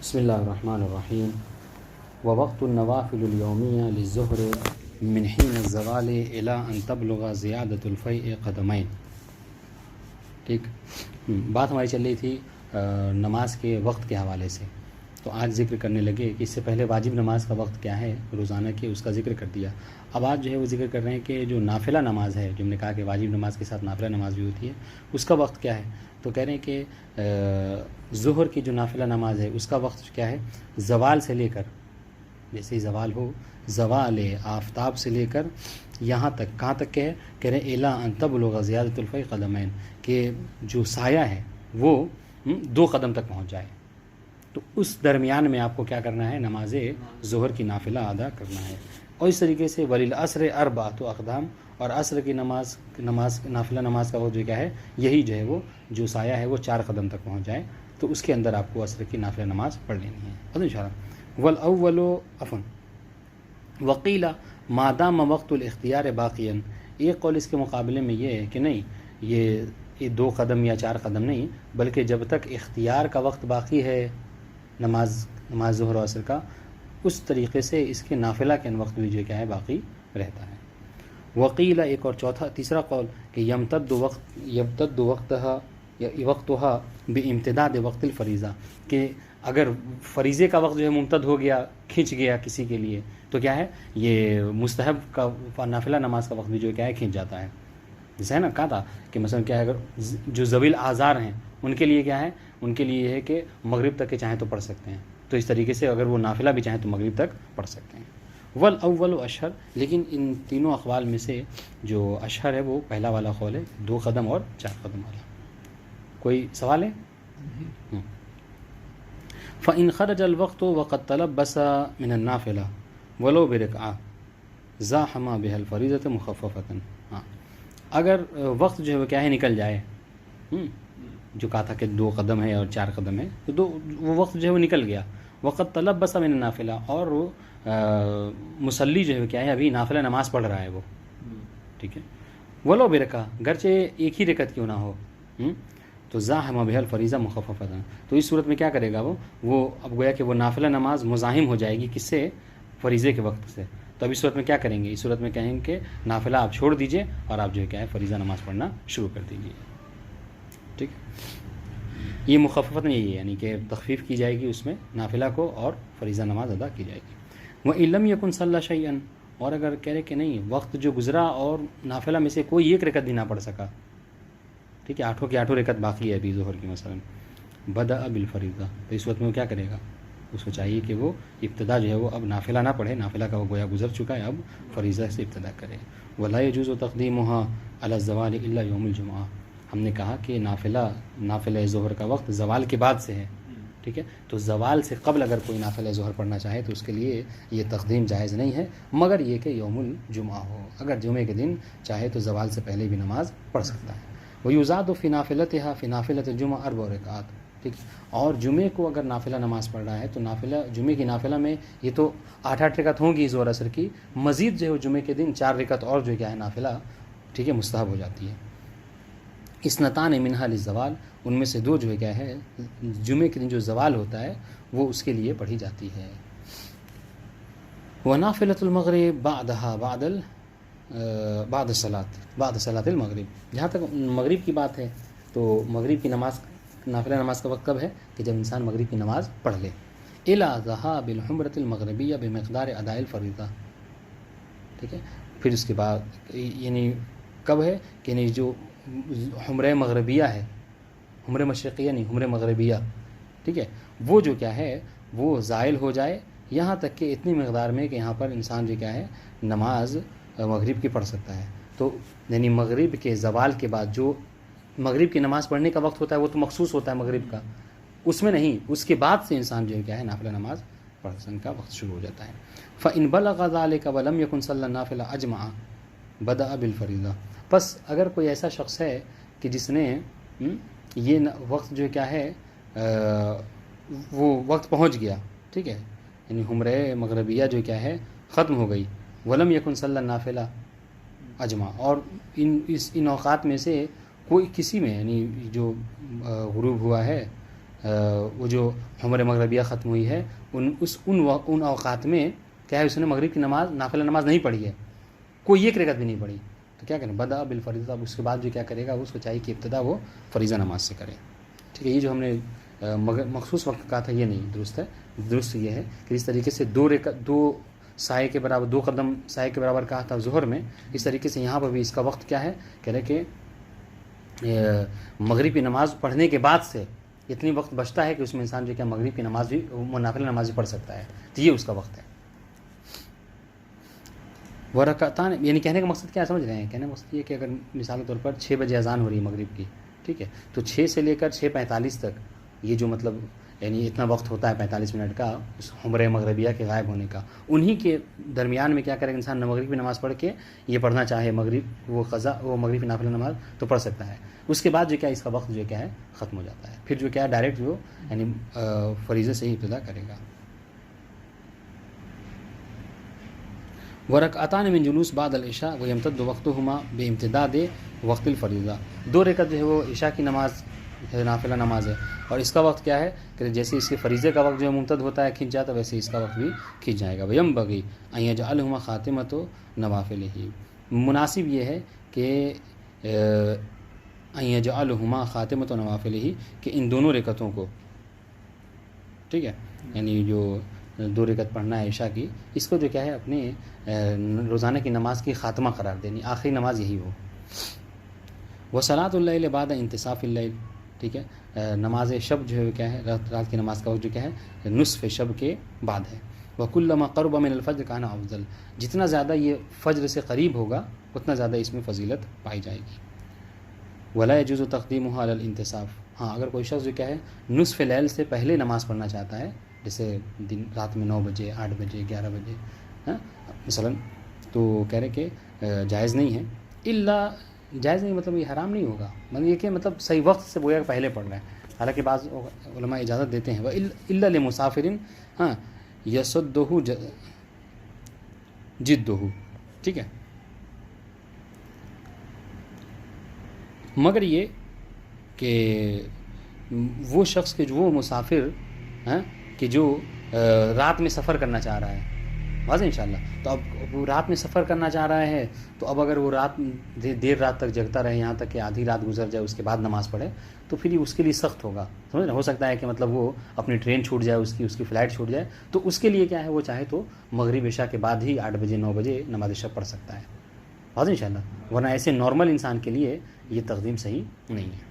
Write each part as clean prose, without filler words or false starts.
بسم اللہ الرحمن الرحیم ووقت النوافل اليومیہ للظہر من حین الزوال الی ان تبلغ زیادۃ الفیء قدمین۔ ٹھیک، بات ہماری چل رہی تھی نماز کے وقت کے حوالے سے، تو آج ذکر کرنے لگے کہ اس سے پہلے واجب نماز کا وقت کیا ہے روزانہ کے، اس کا ذکر کر دیا۔ اب آج جو ہے وہ ذکر کر رہے ہیں کہ جو نافلہ نماز ہے، جو ہم نے کہا کہ واجب نماز کے ساتھ نافلہ نماز بھی ہوتی ہے، اس کا وقت کیا ہے۔ تو کہہ رہے ہیں کہ ظہر کی جو نافلہ نماز ہے اس کا وقت کیا ہے، زوال سے لے کر، جیسے ہی زوال ہو، زوال آفتاب سے لے کر یہاں تک، کہاں تک کہ ہے، کہہ رہے ہیں الی ان تبلغ زیادۃ الفیء قدمین، کہ جو سایہ ہے وہ 2 قدم تک پہنچ جائے۔ تو اس درمیان میں آپ کو کیا کرنا ہے، نماز ظہر کی نافلہ ادا کرنا ہے۔ اور اس طریقے سے وللعصر 4 اقدام، اور عصر کی نماز نافلہ نماز کا وہ جو کیا ہے، یہی جو ہے وہ جو سایہ ہے وہ 4 قدم تک پہنچ جائے، تو اس کے اندر آپ کو عصر کی نافلہ نماز پڑھ لینی ہے انشاءاللہ۔ والاول عفوا وقیل ما دام وقت الاختیار باقیا، ایک قول اس کے مقابلے میں یہ ہے کہ نہیں، یہ 2 قدم یا 4 قدم نہیں، بلکہ جب تک اختیار کا وقت باقی ہے نماز ظہر و عصر کا، اس طریقے سے اس کے نافلہ کے وقت بھی جو کیا ہے باقی رہتا ہے۔ وقیل ایک اور تیسرا قول کہ یمتد وقتها بامتداد وقت الفریضہ، کہ اگر فریضے کا وقت جو ہے ممتد ہو گیا، کھنچ گیا کسی کے لیے، تو کیا ہے یہ مستحب کا نافلہ نماز کا وقت بھی جو کیا ہے کھنچ جاتا ہے۔ جیسے ہے نا کہا تھا کہ مثلا کیا ہے، اگر جو ذویل اعذار ہیں ان کے لیے کیا ہے، ان کے لیے یہ ہے کہ مغرب تک کے چاہیں تو پڑھ سکتے ہیں، تو اس طریقے سے اگر وہ نافلہ بھی چاہیں تو مغرب تک پڑھ سکتے ہیں۔ والاول اشہر، لیکن ان تینوں اقوال میں سے جو اشہر ہے وہ پہلا والا قول ہے، 2 قدم اور 4 قدم والا۔ کوئی سوال ہے؟ فإن خرج الوقت وقد تلبس من النافلہ ولو برکعہ زاحم بها الفریضۃ مخففۃ۔ ہاں، اگر وقت جو ہے وہ کیا ہے نکل جائے، جو کہا تھا کہ 2 قدم ہے اور 4 قدم ہے، تو وہ وقت جو ہے وہ نکل گیا، وقت تلبس من النافلہ، اور وہ مصلی جو ہے کیا ہے ابھی نافلہ نماز پڑھ رہا ہے وہ، ٹھیک ہے، ولو برکعہ، گرچہ ایک ہی رکعت کیوں نہ ہو، تو زاحم بها الفریضہ مخففۃ، تو اس صورت میں کیا کرے گا وہ اب گویا کہ وہ نافلہ نماز مزاحم ہو جائے گی کس سے، فریضے کے وقت سے۔ تو اب اس صورت میں کیا کریں گے، اس صورت میں کہیں گے کہ نافلہ آپ چھوڑ دیجئے اور آپ جو ہے کیا ہے فریضہ نماز پڑھنا شروع کر دیجئے، ٹھیک۔ یہ مخففت نہیں ہے، یعنی کہ تخفیف کی جائے گی اس میں نافلہ کو، اور فریضہ نماز ادا کی جائے گی۔ وَإِن لَمْ يَكُنْ صَلَّى شَيْئًا، اور اگر کہہ رہے کہ نہیں وقت جو گزرا اور نافلہ میں سے کوئی ایک رکعت بھی نہ پڑھ سکا، ٹھیک ہے، 8 کی 8 رکعت باقی ہے ابھی ظہر کی مثلا، بدأ بالفریضہ، تو اس وقت میں وہ کیا کرے گا، اس کو چاہیے کہ وہ ابتدا جو ہے وہ اب نافلہ نہ پڑھے، نافلہ کا وہ گویا گزر چکا ہے، اب فریضہ سے ابتدا کرے۔ وَلَا يَجُوزُ تَقْدِيمُهَا عَلَى الزَّوَالِ إِلَّا يَوْمِ الْجُمْعَةِ، ہم نے کہا کہ نافلہ ظہر کا وقت زوال کے بعد سے ہے، ٹھیک ہے، تو زوال سے قبل اگر کوئی نافلہ ظہر پڑھنا چاہے تو اس کے لیے یہ تقدیم جائز نہیں ہے، مگر یہ کہ یوم الجمعہ ہو، اگر جمعے کے دن چاہے تو زوال سے پہلے بھی نماز پڑھ سکتا ہے۔ وَيُزَادُ فِي نَافِلَتِهَا فِي نَافِلَةِ الْجُمعَةِ 4 رکعات، ٹھیک، اور جمعے کو اگر نافلہ نماز پڑھ رہا ہے تو نافلہ جمعے کی نافلہ میں یہ تو 8 رکعت ہوں گی ظہر عصر کی، مزید جو ہے جمعے کے دن 4 رکعت اور جو کیا ہے نافلہ، ٹھیک ہے، مستحب ہو جاتی ہے۔ اثنتان منها للزوال، ان میں سے 2 جو ہے کیا ہے جمعے کے دن جو زوال ہوتا ہے وہ اس کے لیے پڑھی جاتی ہے۔ ونافلۃ المغرب بعدها بعد صلاۃ المغرب، جہاں تک مغرب کی بات ہے تو مغرب کی نماز نافلہ نماز کا وقت کب ہے کہ جب انسان مغرب کی نماز پڑھ لے، الی ذهاب الحمرۃ المغربیہ بمقدار اداء الفریضہ، ٹھیک ہے، پھر اس کے بعد یعنی کب ہے کہ یعنی جو حمرہ مغربیہ ہے، حمرہ مشرقیہ نہیں، حمرہ مغربیہ، ٹھیک ہے، وہ جو کیا ہے وہ زائل ہو جائے، یہاں تک کہ اتنی مقدار میں کہ یہاں پر انسان جو کیا ہے نماز مغرب کی پڑھ سکتا ہے۔ تو یعنی مغرب کے زوال کے بعد جو مغرب کی نماز پڑھنے کا وقت ہوتا ہے وہ تو مخصوص ہوتا ہے مغرب کا، اس میں نہیں، اس کے بعد سے انسان جو ہے کیا ہے نافلہ نماز پڑھنے کا وقت شروع ہو جاتا ہے۔ فَإِن بَلَغَ ذَلِكَ وَلَمْ يَكُنْ صَلَّى النَّافِلَ أَجْمَعَ بَدَأَ بِالْفَرِيضَةِ، بس اگر کوئی ایسا شخص ہے کہ جس نے یہ وقت جو کیا ہے وہ وقت پہنچ گیا، ٹھیک ہے، یعنی حمرہ مغربیہ جو کیا ہے ختم ہو گئی، ولم یکن صلی النافلہ اجمع، اور ان اوقات میں سے کوئی کسی میں یعنی جو غروب ہوا ہے وہ جو عمر مغربیہ ختم ہوئی ہے ان اوقات میں کیا ہے اس نے مغرب کی نماز نافلہ نماز نہیں پڑھی ہے، کوئی ایک رکعت بھی نہیں پڑھی، تو کیا کریں بدأ بالفریضہ، اب اس کے بعد جو کیا کرے گا اس کو چاہیے کہ ابتدا وہ فریضہ نماز سے کرے. ٹھیک ہے، یہ جو ہم نے مخصوص وقت کہا تھا یہ نہیں درست ہے. درست یہ ہے کہ اس طریقے سے دو سائے کے برابر 2 قدم سائے کے برابر کہا تھا ظہر میں، اس طریقے سے یہاں پر بھی اس کا وقت کیا ہے، کہہ رہے کہ مغرب کی نماز پڑھنے کے بعد سے اتنی وقت بچتا ہے کہ اس میں انسان جو کیا مغرب کی نماز بھی نافلہ نماز بھی پڑھ سکتا ہے، تو یہ اس کا وقت ہے. وہ رکعتان، یعنی کہنے کا مقصد کیا سمجھ رہے ہیں؟ کہنے کا مقصد یہ کہ اگر مثال کے طور پر 6 بجے اذان ہو رہی ہے مغرب کی، ٹھیک ہے، تو 6 سے لے کر 6:45 تک یہ جو مطلب یعنی اتنا وقت ہوتا ہے 45 منٹ کا اس عمر مغربیہ کے غائب ہونے کا، انہی کے درمیان میں کیا کرے گا انسان مغرب کی نماز پڑھ کے یہ پڑھنا چاہے مغرب وہ مغرب کی نافلہ نماز تو پڑھ سکتا ہے. اس کے بعد جو کیا اس کا وقت جو کیا ہے ختم ہو جاتا ہے، پھر جو کیا ڈائریکٹ جو یعنی فریضے سے ہی ابتدا کرے گا. ورکعتان من جلوس بعد العشاء ويمتد وقتهما بامتداد وقت الفریضہ، 2 رکعت جو ہے وہ عشاء کی نماز نافلہ نماز ہے، اور اس کا وقت کیا ہے کہ جیسے اس کے فریضے کا وقت جو ممتد ہوتا ہے کھنچ جاتا ہے، ویسے اس کا وقت بھی کھنچ جائے گا. وینبغی ان یجعلهما خاتمۃ نوافلہ، مناسب یہ ہے کہ ان یجعلهما خاتمۃ نوافلہ کہ ان دونوں رکعتوں کو، ٹھیک ہے، یعنی جو 2 رکعت پڑھنا ہے عشاء کی، اس کو جو کیا ہے اپنے روزانہ کی نماز کی خاتمہ قرار دینی، آخری نماز یہی ہو. وصلاۃ اللیل بعد انتصاف اللیل، ٹھیک ہے، نماز شب جو ہے کیا ہے رات کی نماز کا وقت جو کیا ہے نصف شب کے بعد ہے. وکلما قرب من الفجر کان افضل، جتنا زیادہ یہ فجر سے قریب ہوگا اتنا زیادہ اس میں فضیلت پائی جائے گی. ولا يجوز تقدیمها على الانتصاف، ہاں اگر کوئی شخص جو کیا ہے نصف لیل سے پہلے نماز پڑھنا چاہتا ہے، جیسے رات میں 9 بجے 8 بجے 11 بجے مثلا، تو کہہ رہے کہ جائز نہیں ہے. جائز نہیں مطلب یہ حرام نہیں ہوگا، مطلب یہ کہ مطلب صحیح وقت سے گویا پہلے پڑھ رہا ہے. حالانکہ بعض علماء اجازت دیتے ہیں الا لمسافر یصدہ جدہ، ٹھیک ہے، مگر یہ کہ وہ شخص کے جو وہ مسافر کہ جو رات میں سفر کرنا چاہ رہا ہے، واضح انشاءاللہ، تو اب وہ رات میں سفر کرنا چاہ رہا ہے، تو اب اگر وہ دیر رات تک جگتا رہے یہاں تک کہ آدھی رات گزر جائے اس کے بعد نماز پڑھے، تو پھر یہ اس کے لیے سخت ہوگا. سمجھ رہے، ہو سکتا ہے کہ مطلب وہ اپنی ٹرین چھوٹ جائے، اس کی فلائٹ چھوٹ جائے، تو اس کے لیے کیا ہے وہ چاہے تو مغرب عشاء کے بعد ہی 8 بجے 9 بجے نماز شب پڑھ سکتا ہے، واضح انشاءاللہ، ورنہ ایسے نارمل انسان کے لیے یہ تقدیم صحیح نہیں ہے.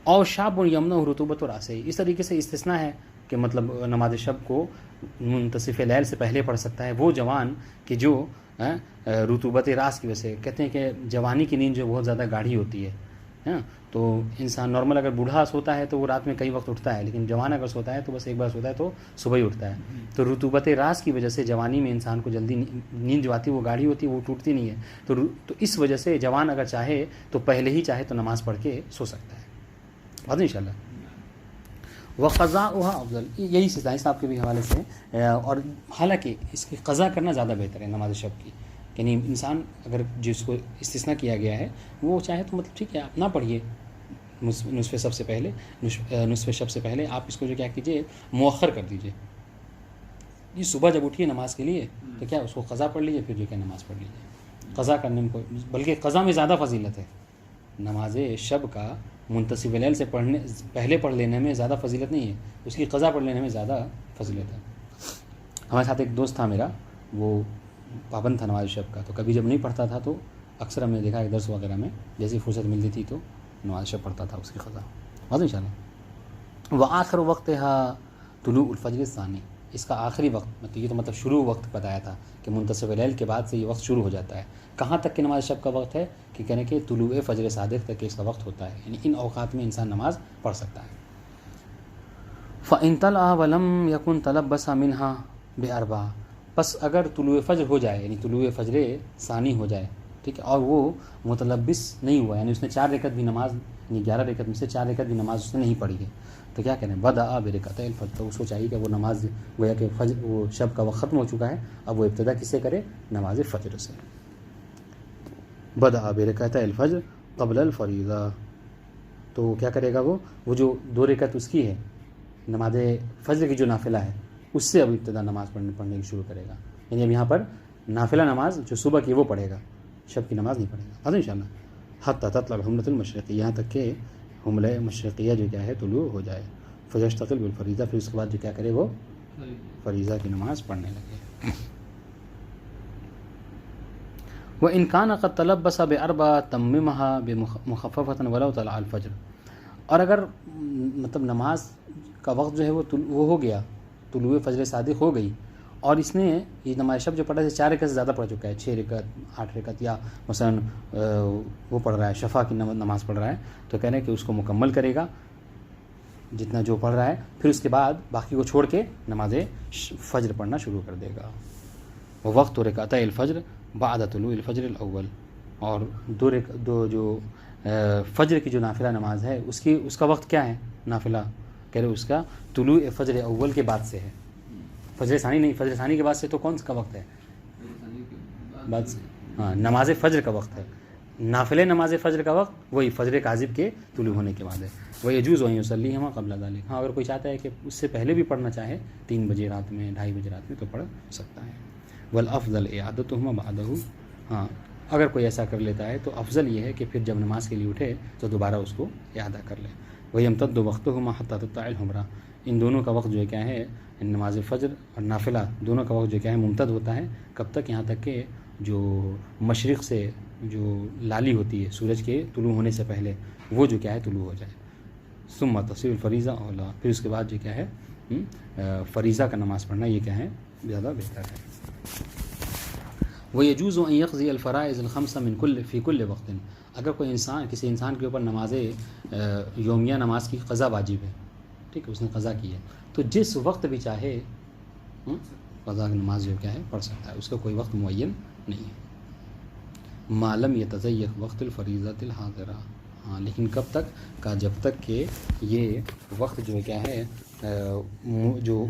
اور شاب یمنع رطوبت راسہ، اس طریقے سے استثناء ہے کہ مطلب نماز شب کو منتصف لیل سے پہلے پڑھ سکتا ہے وہ جوان کہ جو رطوبت راس کی وجہ سے، کہتے ہیں کہ جوانی کی نیند جو بہت زیادہ گاڑھی ہوتی ہے، تو انسان نارمل اگر بوڑھا سوتا ہے تو وہ رات میں کئی وقت اٹھتا ہے، لیکن جوان اگر سوتا ہے تو بس ایک بار سوتا ہے تو صبح ہی اٹھتا ہے. تو رطوبت راس کی وجہ سے جوانی میں انسان کو جلدی نیند جو آتی ہے وہ گاڑھی ہوتی ہے، وہ ٹوٹتی نہیں ہے، تو اس وجہ سے جوان اگر چاہے تو پہلے ہی چاہے تو نماز پڑھ کے سو سکتا ہے، واضح انشاءاللہ. وقضاؤها افضل، یہی سزا صاحب کے بھی حوالے سے، اور حالانکہ اس کی قضا کرنا زیادہ بہتر ہے نماز شب کی، یعنی انسان اگر جس کو استثناء کیا گیا ہے وہ چاہے تو مطلب ٹھیک ہے آپ نہ پڑھیے نصف شب سے پہلے، آپ اس کو جو کیا کیجیے مؤخر کر دیجیے. یہ صبح جب اٹھیے نماز کے لیے تو کیا اس کو قضا پڑھ لیجیے، پھر جو کیا نماز پڑھ لیجیے. قضا کرنے میں بلکہ قضا میں زیادہ فضیلت ہے، نماز شب کا منتصف لیل سے پہلے پڑھ لینے میں زیادہ فضیلت نہیں ہے، اس کی قضا پڑھ لینے میں زیادہ فضیلت ہے. ہمارے ساتھ ایک دوست تھا میرا، وہ پابند تھا نماز شب کا، تو کبھی جب نہیں پڑھتا تھا تو اکثر ہم نے دیکھا کہ درس وغیرہ میں جیسی فرصت ملتی تھی تو نماز شب پڑھتا تھا اس کی قضا، واضح انشاءاللہ. وآخر وقتها طلوع الفجر الثانی، اس کا آخری وقت یہ تو مطلب شروع وقت بتایا تھا کہ منتصف لیل کے بعد سے یہ وقت شروع ہو جاتا ہے. کہاں تک کہ نماز شب کا وقت ہے کہ کہنے کہ طلوع فجر صادق تک اس کا وقت ہوتا ہے، یعنی ان اوقات میں انسان نماز پڑھ سکتا ہے. فَإِن طَلَعَ وَلَمْ يَكُنْ تَلَبَّسَ مِنْهَا بِأَرْبَعَ، پس اگر طلوع فجر ہو جائے یعنی طلوع فجر ثانی ہو جائے، ٹھیک ہے، اور وہ متلبس نہیں ہوا یعنی اس نے 4 رکعت بھی نماز یعنی 11 رکعت میں سے 4 رکعت بھی نماز اس نے نہیں پڑھی ہے، تو کیا کہنا ہے بدأ برکعتي الفجر، تو اس کو چاہیے کہ وہ نماز گویا کہ فجر وہ شب کا وقت ختم ہو چکا ہے، اب وہ ابتدا کس سے کرے؟ نماز فجر سے. بدأ برکعتي الفجر قبل الفریضہ، تو کیا کرے گا وہ جو 2 رکعت اس کی ہے نماز فجر کی جو نافلہ ہے اس سے اب ابتدا نماز پڑھنے کی شروع کرے گا. یعنی اب یہاں پر نافلہ نماز جو صبح کی وہ پڑھے گا, شب کی نماز نہیں پڑھے گا. ان شاء اللہ حتی تطلع الحمرۃ المشرقیہ, یہاں تک کہ حملہ مشرقیہ جو کیا ہے طلوع ہو جائے. فیشتغل بالفریضہ, پھر اس کے بعد جو کیا کرے وہ فریضہ کی نماز پڑھنے لگے. وَإِنْ كَانَ قَدْ تَلَبَّسَ بِأَرْبَعَ تَمِّمَهَا بِمُخَفَّفَةٍ وَلَوْ طَلَعَ الْفَجْرُ. اور اگر مطلب نماز کا وقت جو ہے وہ ہو گیا, طلوع فجر صادق ہو گئی, اور اس نے یہ نماز شب جو پڑھا ہے 4 رکعت سے زیادہ پڑھ چکا ہے, 6 رکعت 8 رکعت, یا مثلا وہ پڑھ رہا ہے شفع کی نماز پڑھ رہا ہے, تو کہہ رہے ہیں کہ اس کو مکمل کرے گا جتنا جو پڑھ رہا ہے, پھر اس کے بعد باقی کو چھوڑ کے نماز فجر پڑھنا شروع کر دے گا. وہ وقت رکعتي الفجر بعد طلوع الفجر الاول, اور دو جو فجر کی جو نافلہ نماز ہے اس کا وقت کیا ہے نافلہ, کہہ رہے اس کا طلوع فجر اول کے بعد سے ہے, فجر ثانی نہیں, فجر ثانی کے بعد سے تو کون سا وقت ہے بعد سے, ہاں نماز فجر کا وقت ہے. نافلہ نماز فجر کا وقت وہی فجر کاذب کے طلوع ہونے کے بعد ہے. وَيَجُوزُ أَن يُصَلِّيهما قبل ذلك, ہاں اگر کوئی چاہتا ہے کہ اس سے پہلے بھی پڑھنا چاہے 3 بجے رات میں 2:30 بجے رات میں تو پڑھ سکتا ہے. والافضل اعادتهما بعده, ہاں اگر کوئی ایسا کر لیتا ہے تو افضل یہ ہے کہ پھر جب نماز کے لیے اٹھے تو دوبارہ اس کو اعادہ کر لے. وَيَمْتَدُّ وَقْتُهُمَا حَتَّى تَطْلَعَ الْحُمْرَةُ, ان دونوں کا وقت جو ہے کیا ہے نماز فجر اور نافلہ دونوں کا وقت جو کیا ہے ممتد ہوتا ہے. کب تک؟ یہاں تک کہ جو مشرق سے جو لالی ہوتی ہے سورج کے طلوع ہونے سے پہلے وہ جو کیا ہے طلوع ہو جائے. ثم تصویر الفریضہ اولا, پھر اس کے بعد جو کیا ہے فریضہ کا نماز پڑھنا یہ کیا ہے زیادہ بہتر ہے. وَيَجُوزُ أَن يَقْضِيَ الْفَرَائِضَ الْخَمْسَ فِي كُلِّ وَقْتٍ, اگر کوئی کسی انسان کے اوپر نماز یومیہ نماز کی قضا واجب ہے, ٹھیک ہے, اس نے قضا کی ہے, تو جس وقت بھی چاہے قضا کی نماز جو کیا ہے پڑھ سکتا ہے, اس کا کوئی وقت معین نہیں ہے. ما لم يتضيق وقت الفریضۃ الحاضرہ, ہاں لیکن کب تک کا جب تک کہ یہ وقت جو کیا ہے جو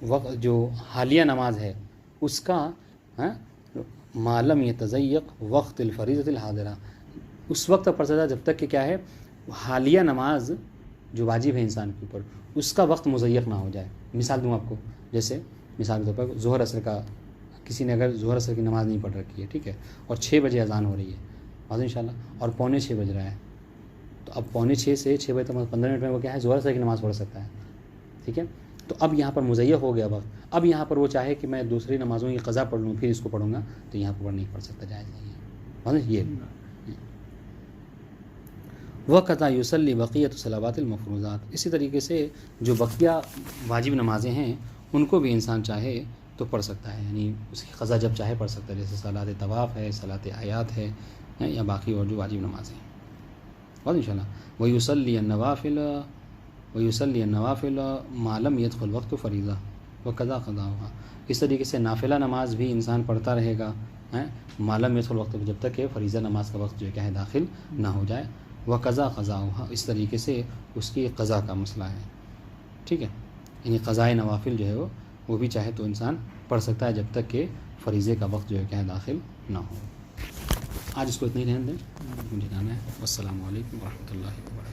وقت جو حالیہ نماز ہے اس کا ما لم يتضيق وقت الفریضۃ الحاضرہ, اس وقت پڑھ سکتا ہے جب تک کہ کیا ہے حالیہ نماز جو واجب ہے انسان کے اوپر اس کا وقت مضیق نہ ہو جائے. مثال دوں آپ کو, جیسے مثال کے طور پر ظہر عصر کا کسی نے اگر ظہر عصر کی نماز نہیں پڑھ رکھی ہے, ٹھیک ہے, اور 6 بجے اذان ہو رہی ہے انشاءاللہ, اور 5:45 بج رہا ہے, تو اب 5:45 سے 6 بجے تک 15 منٹ میں وہ کیا ہے ظہر عصر کی نماز پڑھ سکتا ہے, ٹھیک ہے. تو اب یہاں پر مضیق ہو گیا وقت, اب یہاں پر وہ چاہے کہ میں دوسری نمازوں کی قضا پڑھ لوں پھر اس کو پڑھوں گا, تو یہاں پر نہیں پڑھ سکتا, جائز نہیں ہے. یہ وَقَضَى يُصَلِّي بَقِيَّةُ صَلَوَاتِ الْمَفْرُوضَاتِ, اسی طریقے سے جو بقیہ واجب نمازیں ہیں ان کو بھی انسان چاہے تو پڑھ سکتا ہے, یعنی اس کی قضا جب چاہے پڑھ سکتا ہے, جیسے صلاۃ طواف ہے, صلاۃ آیات ہے, یا باقی اور جو واجب نمازیں ہیں. اور انشاءاللہ وَيُصَلِّي النَّوَافِلَ مَا لَمْ يَدْخُلْ وَقْتُ فَرِيضَةٍ وَقَضَى قَضَاءُهَا, اس طریقے سے نافلہ نماز بھی انسان پڑھتا رہے گا مَا لَمْ يَدْخُلْ وقت, جب تک کہ فریضہ نماز کا وقت جو کیا ہے داخل نہ ہو جائے. وَقَضَى قَضَاءُهَا, اس طریقے سے اس کی قضا کا مسئلہ ہے, ٹھیک ہے, یعنی قضائے نوافل جو ہے وہ بھی چاہے تو انسان پڑھ سکتا ہے جب تک کہ فریضے کا وقت جو ہے کیا ہے داخل نہ ہو. آج اس کو اتنی رہنے دیں, مجھے جانا ہے. السلام علیکم ورحمۃ اللہ وبرکاتہ.